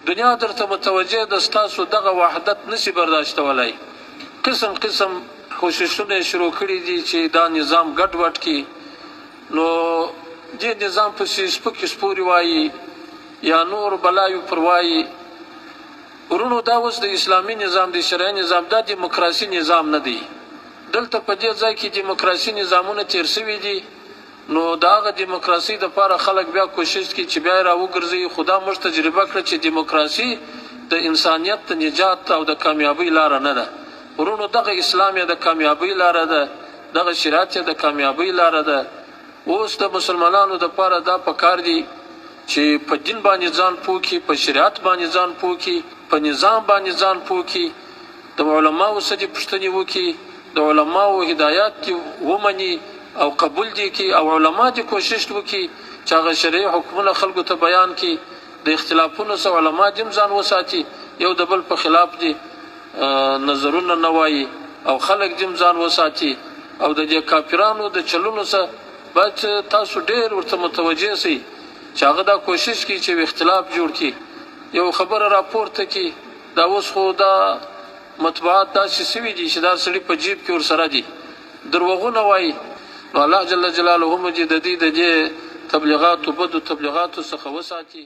دنیا درته متوجه ده، ستاسو دغه وحدت نشي برداشتولی. قسم قسم کوششونه شروع کړي دي چې دا نظام ګډوډ کړي. نو دې نظام پسې سپکې سپورې وایي یا نور بلایو پر وایي. ورونو دا اوس د اسلامي نظام د شرعي نظام دا دیموکراسي نظام نه دی. دلته په دې ځای کې دیموکراسي نظامونه تیر شوي دي. نو د هغه دیموکراسي دپاره خلک بیا کوشش کوي چې بیا یې راوګرځوي. خو دا موږ تجربه کړه چې دیموکراسي د انسانیت د نجات او د کامیابۍ لاره نه ده. ورونو دغه اسلام یې د کامیابۍ لاره ده، دغه شریعت یې د کامیابۍ لاره ده. اوس د مسلمانانو دپاره دا پکار دي چې په دین باندې ځان پوه کړي، په شریعت باندې ځان پوه کړي، په نظام باندې ځان پوه کړي، د علماو څخه دې پوښتنې وکړي، د علماو هدایات دې ومني او قبول دې کړي، او علما دې کوشش وکړي چې هغه شرعي حکمونه خلکو ته بیان کړي. د اختلافونو څخه علما دې هم ځان وساتي، یو د بل په خلاف دې نظرونه نه وایي، او خلک دې هم ځان وساتي. او د دې کافرانو د چلونو څخه باید تاسو ډېر ورته متوجه سئ چې هغه دا کوشش کوي چې اختلاف جوړ کړي، یو خبره راپورته کړي. دا اوس خو دا مطبوعات داسې سوي دي چې دا سړي په جیب کې ورسره دي، دروغونه وایي. نو الله جل جلاله هم چې د دې تبلیغاتو بدو تبلیغاتو څخه وساتي.